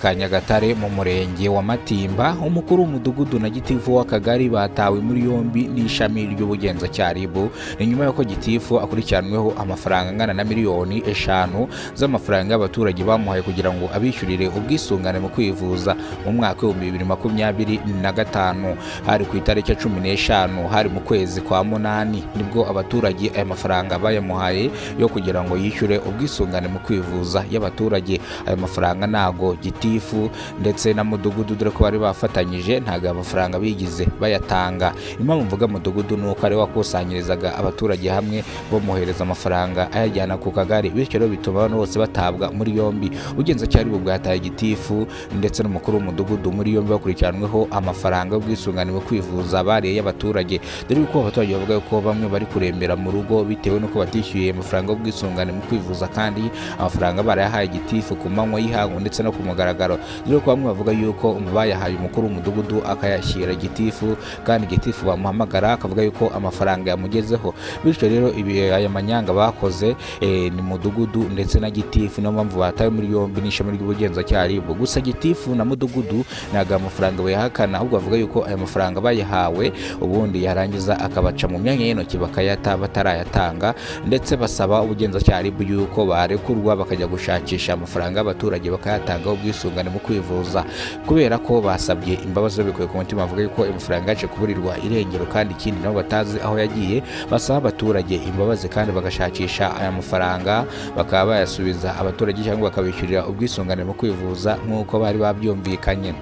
ka Nyagatare mu murenge wa Matimba, umukuru w'umudugudu na gitifu w'akagari batawe muri yombi n'ishami ry'ubugenzacyaha RIB ni nyuma y'uko gitifu akurikiranweho amafaranga angana na miliyoni 5 z'amafaranga y'abaturage bamuhaye kugira ngo abishyurire ubwisungane mu kwivuza mu mwaka wa 2025. Hari ku itariki ya 15 hari mu kwezi kwa munani nibwo abaturage aya mafaranga bayamuhaye yo kugira ngo yishyure ubwisungane mu kwivuza y'abaturage. Aya mafaranga nago gitifu ndetse na mudugudu dore ko bari bafatanyije ntaga amafaranga bigize bayatanga. Impamvu mvuga mudugudu nuko ari wakusanyirizaga abaturage hamwe bamuhereza amafaranga ayajyana ku kagari, bityo rero bituma abantu bose batabwa muri yombi. Ubugenzacyaha RIB bwataye gitifu ndetse n'umukuru w'umudugudu muri yombi bakurikiranweho amafaranga y'ubwisungane mu kwivuza bariye y'abaturage, dore ko abaturage bavuga ko bamwe bari kurembera mu rugo bitewe nuko batishyuye amafaranga y'ubwisungane mu kwivuza kandi amafaranga barayahaye gitifu ku manywa y'ihangu ndetse no ku mugaragaro, dore ko bamwe bavuga yuko bayahaye umukuru w'umudugudu akayashyira gitifu kandi gitifu bamuhamagara akavuga yuko amafaranga yamugezeho. Bityo rero aya manyanga bakoze ni mudugudu ndetse na gitifu, no mpamvu batawe muri yombi n'ishami ry'ubugenzacyaha RIB. Gusa gitifu na mudugudu ntago amafaranga bayahakana, ahubwo bavuga yuko aya mafaranga bayahawe ubundi yarangiza akabaca mu myanya y'intoki bakayata batarayatanga, ndetse basaba ubugenzacyaha RIB yuko barekurwa bakajya gushakisha amafaranga y'abaturage bakayatanga ubwisungane mu kwivuza, kubera ko basabye imbabazi babikuye ku mutima. Bavuga yuko amafaranga yaje kuburirwa irengero kandi ikindi nabo batazi aho yagiye. Basaba abaturage imbabazi kandi bagashakisha aya mafaranga bakaba bayasubiza abaturage cyangwa bakabishyurira ubwisungane mu kwivuza nk'uko bari babyumvikanye.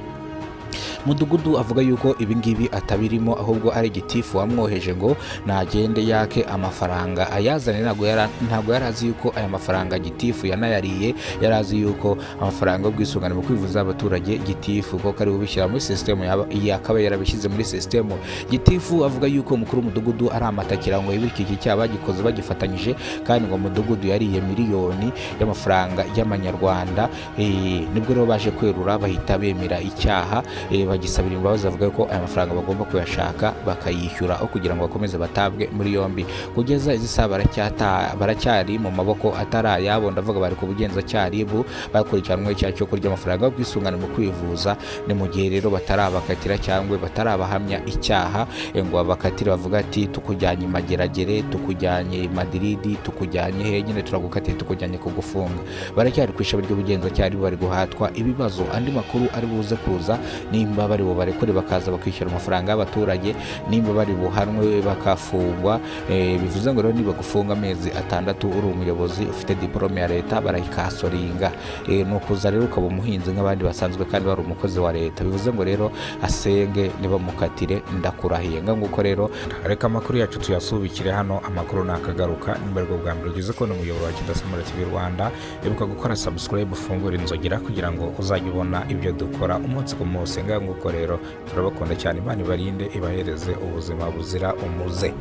Mudugudu avuga yuko ibingibi atabirimo, ahubwo ari gitifu wamwoheje ngo nagende yake amafaranga ayazane. Ntago yarazi yuko aya mafaranga gitifu yanayariye, yarazi yuko amafaranga y'ubwisungane mu kwivuza abaturage gitifu ko kari ubishyira muri system yakaba yarabishyize muri system. Gitifu avuga yuko umukuru w'umudugudu ari amatakira ngo ibiki iki cyaha bagikoze bagifatanyije, kandi ngo mudugudu yariye miliyoni y'amafaranga y'amanyarwanda. Nibwo rero baje kwerura bahita bemera icyaha, bagisabira imbabazi, bavuga ko aya mafaranga bagomba kuyashaka bakayishyura aho kugira ngo bakomeze batabwe muri yombi. Kugeza izi saha baracyari mu maboko atarayabo, ndavuga bari ku bugenzacyaha RIB bakurikiranwe icyaha cyo kurya amafaranga y'ubwisungane mu kwivuza. Ni mu gihe rero batarabakatira cyangwa batarabahamya icyaha ngo abakatira bavuga ati tukujyanye Mageragere, tukujyanye Madrid, tukujyanye he nyine turagukatiye, tukujyanye kugufunga. Baracyari ku ishami ry'ubugenzacyaha RIB bari guhatwa ibibazo. Andi makuru ari buze kuza nimba bari barekure bakaza bakishyura amafaranga y'abaturage, nimba bari buhanwe bakafungwa. Bivuze ngo rero niba gufunga amezi 6 uri umuyobozi ufite diplome ya leta barayikasoringa, nukuza rero ukaba umuhinzi nk'abandi basanzwe kandi bari umukozi wa leta. Bivuze ngo rero asenge niba mukatire ndakurahiye nguko rero. Reka amakuru yacu tuyasubikire hano. Amakuru nakagaruka nimbarwo bwa mbere ugize ko n'umuyoboro wa Kidasamara TV Rwanda, ibuka gukora subscribe ufungura inzogera kugira ngo uzajye ubona ibyo dukora umunsi ku munsi. Nguko rero turabakunda cyane, Imana ibarinde ibahereze ubuzima buzira umuze.